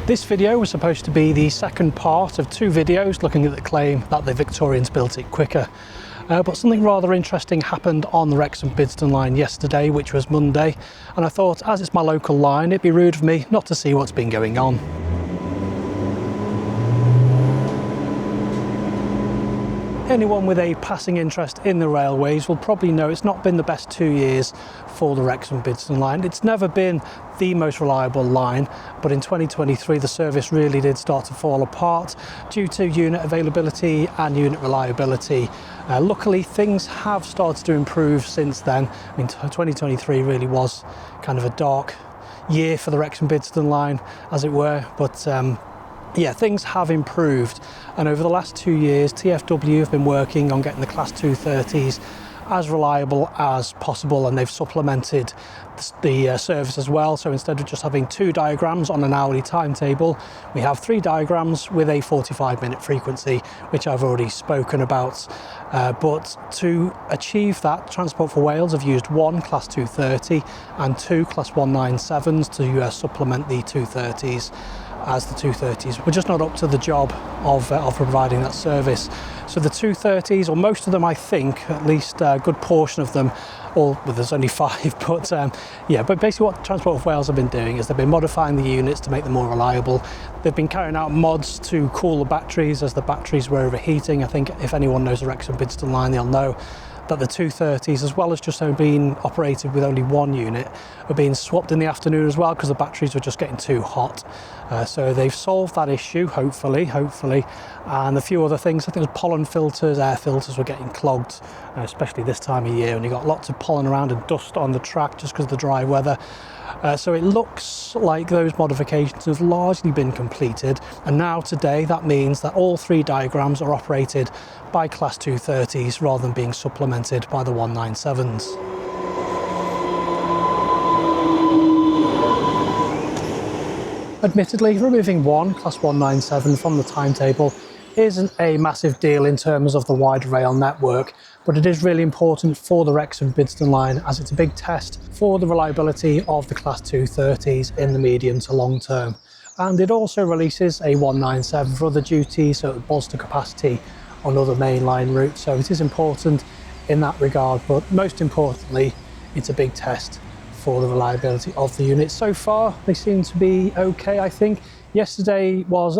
This video was supposed to be the second part of two videos looking at the claim that the Victorians built it quicker. But something rather interesting happened on the Wrexham Bidston line yesterday, which was Monday, and I thought, as it's my local line, it'd be rude of me not to see what's been going on. Anyone with a passing interest in the railways will probably know it's not been the best 2 years for the Wrexham Bidston line. It's never been the most reliable line, but in 2023 the service really did start to fall apart due to unit availability and unit reliability. Luckily things have started to improve since then. I mean, 2023 really was kind of a dark year for the Wrexham Bidston line, as it were, but yeah, things have improved, and over the last 2 years TfW have been working on getting the Class 230s as reliable as possible, and they've supplemented the service as well. So instead of just having 2 diagrams on an hourly timetable, we have 3 diagrams with a 45-minute frequency, which I've already spoken about. But to achieve that, Transport for Wales have used 1 Class 230 and 2 Class 197s to supplement the 230s, as the 230s were just not up to the job of providing that service. So the 230s, or most of them, I think, at least a good portion of them, well, there's only 5, but yeah, but basically what Transport for Wales have been doing is they've been modifying the units to make them more reliable. They've been carrying out mods to cool the batteries as the batteries were overheating. I think if anyone knows the Wrexham Bidston line, they'll know that the 230s, as well as just being operated with only 1 unit, are being swapped in the afternoon as well because the batteries were just getting too hot. So they've solved that issue, hopefully, and a few other things. I think it was pollen filters, air filters were getting clogged, especially this time of year, and you got lots of pollen around and dust on the track just because of the dry weather. So it looks like those modifications have largely been completed, and now today that means that all 3 diagrams are operated by Class 230s rather than being supplemented by the 197s. Admittedly, removing 1 Class 197 from the timetable isn't a massive deal in terms of the wider rail network, but it is really important for the Wrexham Bidston line as it's a big test for the reliability of the Class 230s in the medium to long term. And it also releases a 197 for other duties, so it will bolster capacity on other mainline routes, so it is important in that regard, but most importantly it's a big test for the reliability of the units. So far they seem to be okay, I think. Yesterday was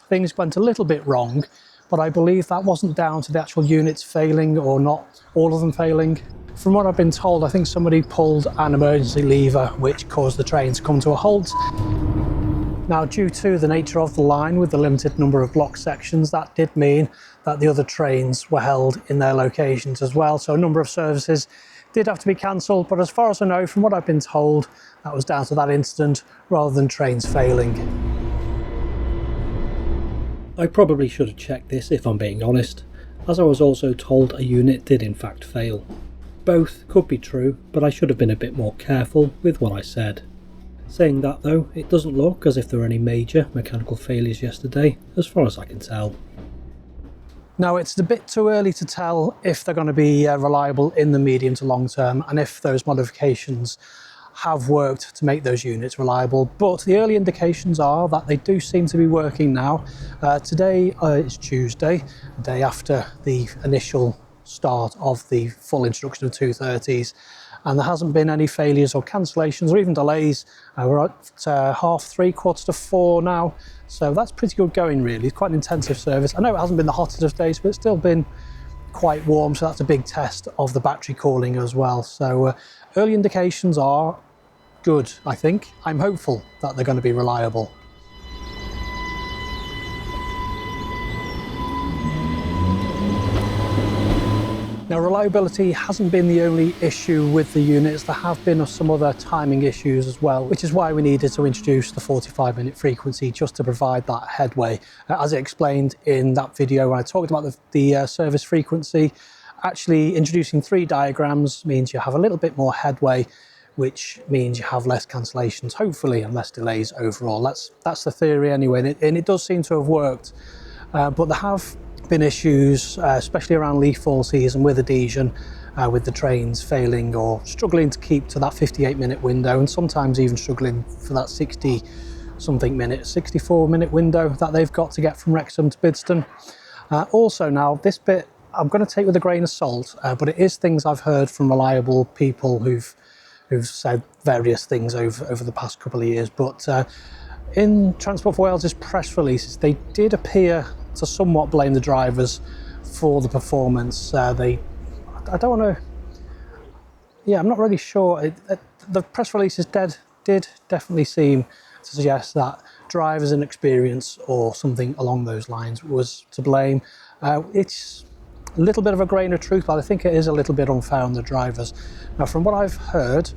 things went a little bit wrong, but I believe that wasn't down to the actual units failing, or not all of them failing. From what I've been told, I think somebody pulled an emergency lever which caused the train to come to a halt. Now, due to the nature of the line with the limited number of block sections, that did mean that the other trains were held in their locations as well, so a number of services did have to be cancelled, but as far as I know, from what I've been told, that was down to that incident rather than trains failing. I probably should have checked this if I'm being honest, as I was also told a unit did in fact fail. Both could be true, but I should have been a bit more careful with what I said. Saying that though, it doesn't look as if there were any major mechanical failures yesterday, as far as I can tell. Now, it's a bit too early to tell if they're going to be reliable in the medium to long term, and if those modifications have worked to make those units reliable, but the early indications are that they do seem to be working now. Today is Tuesday, the day after the initial start of the full introduction of 230s, and there hasn't been any failures or cancellations or even delays. We're at 3:30, 4:45 now, so that's pretty good going really. It's quite an intensive service. I know it hasn't been the hottest of days, but it's still been quite warm, so that's a big test of the battery cooling as well. So early indications are good, I think. I'm hopeful that they're going to be reliable. Now, reliability hasn't been the only issue with the units. There have been some other timing issues as well, which is why we needed to introduce the 45-minute frequency, just to provide that headway. As I explained in that video when I talked about the service frequency, actually introducing 3 diagrams means you have a little bit more headway, which means you have less cancellations, hopefully, and less delays overall. That's the theory anyway, and it does seem to have worked. But there have been issues, especially around leaf fall season with adhesion, with the trains failing or struggling to keep to that 58-minute window, and sometimes even struggling for that 60 something minute, 64-minute window that they've got to get from Wrexham to Bidston. Also now, this bit I'm going to take with a grain of salt, but it is things I've heard from reliable people who've said various things over the past couple of years. But in Transport for Wales's press releases, they did appear to somewhat blame the drivers for the performance. I don't want to. Yeah, I'm not really sure. The press releases did definitely seem to suggest that drivers' inexperience or something along those lines was to blame. It's a little bit of a grain of truth, but I think it is a little bit unfair on the drivers. Now, from what I've heard,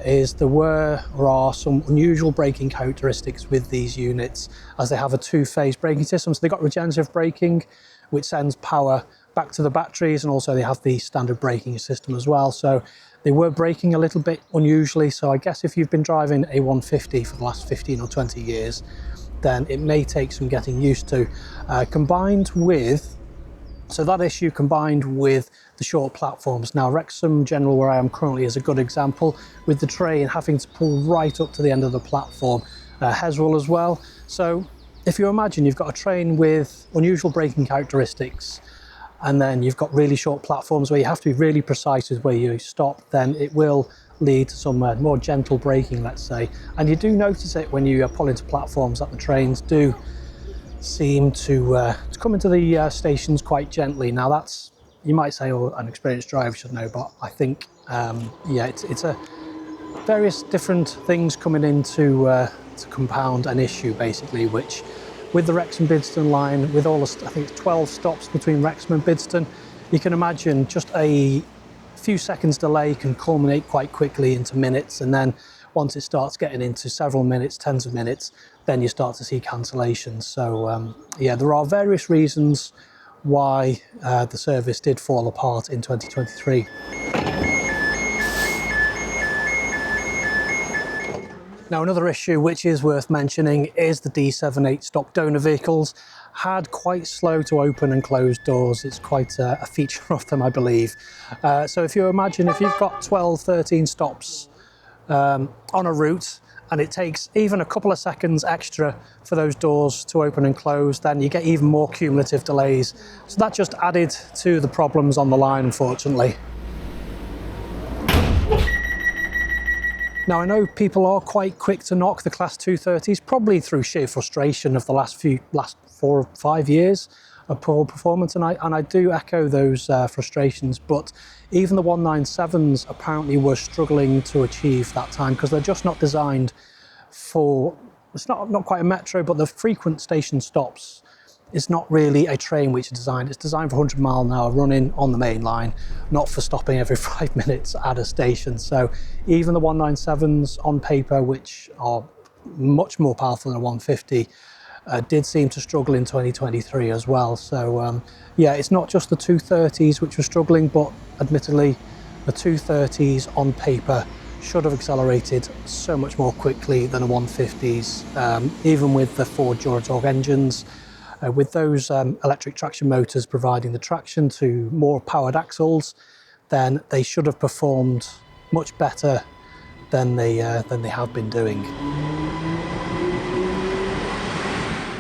is there are some unusual braking characteristics with these units, as they have a two-phase braking system. So they've got regenerative braking, which sends power back to the batteries, and also they have the standard braking system as well. So they were braking a little bit unusually. So I guess if you've been driving a 150 for the last 15 or 20 years, then it may take some getting used to. So that issue combined with the short platforms. Now, Wrexham General, where I am currently, is a good example, with the train having to pull right up to the end of the platform. Heswell as well. So if you imagine you've got a train with unusual braking characteristics, and then you've got really short platforms where you have to be really precise with where you stop, then it will lead to some more gentle braking, let's say. And you do notice it when you pull into platforms, that the trains do seem to come into the stations quite gently. Now that's, you might say, oh, an experienced driver should know, but I think yeah, it's a various different things coming into to compound an issue, basically, which with the Wrexham Bidston line, with all the, I think it's 12 stops between Wrexham and Bidston, you can imagine just a few seconds delay can culminate quite quickly into minutes, and then once it starts getting into several minutes, tens of minutes, then you start to see cancellations. So yeah, there are various reasons why the service did fall apart in 2023. Now, another issue which is worth mentioning is the D78 stock donor vehicles had quite slow to open and close doors. It's quite a feature of them, I believe. So if you imagine, if you've got 12, 13 stops on a route, and it takes even a couple of seconds extra for those doors to open and close, then you get even more cumulative delays. So that just added to the problems on the line, unfortunately. Now, I know people are quite quick to knock the Class 230s, probably through sheer frustration of the last 4 or 5 years of poor performance, and I do echo those frustrations, but even the 197s apparently were struggling to achieve that time, because they're just not designed for, it's not quite a metro, but the frequent station stops is not really a train which is designed. It's designed for 100 mile an hour running on the main line, not for stopping every 5 minutes at a station. So even the 197s on paper, which are much more powerful than a 150, did seem to struggle in 2023 as well. So yeah, it's not just the 230s which were struggling, but admittedly the 230s on paper should have accelerated so much more quickly than a 150s, even with the Ford Duratorque engines. With those electric traction motors providing the traction to more powered axles, then they should have performed much better than they have been doing.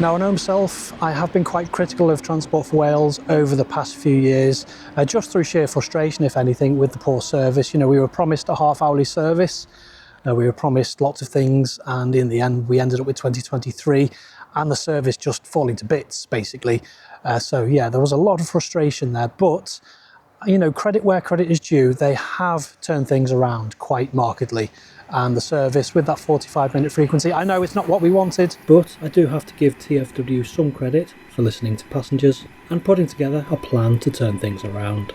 Now, I know myself, I have been quite critical of Transport for Wales over the past few years, just through sheer frustration, if anything, with the poor service. You know, we were promised a half-hourly service, we were promised lots of things, and in the end we ended up with 2023 and the service just falling to bits, basically. So yeah, there was a lot of frustration there, but you know, credit where credit is due, they have turned things around quite markedly. And the service with that 45-minute frequency, I know it's not what we wanted, but I do have to give TFW some credit for listening to passengers and putting together a plan to turn things around.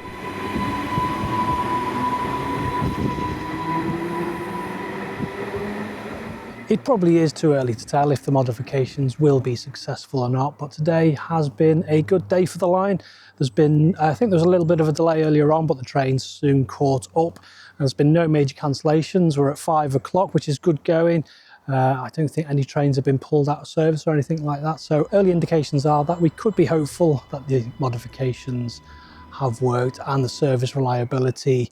It probably is too early to tell if the modifications will be successful or not, but today has been a good day for the line. There's been, I think there was a little bit of a delay earlier on, but the train soon caught up. There's been no major cancellations. We're at 5 o'clock, which is good going. I don't think any trains have been pulled out of service or anything like that. So early indications are that we could be hopeful that the modifications have worked and the service reliability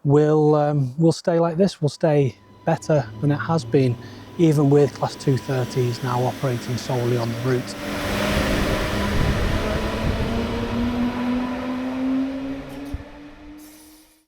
will stay like this, will stay better than it has been even with Class 230s now operating solely on the route.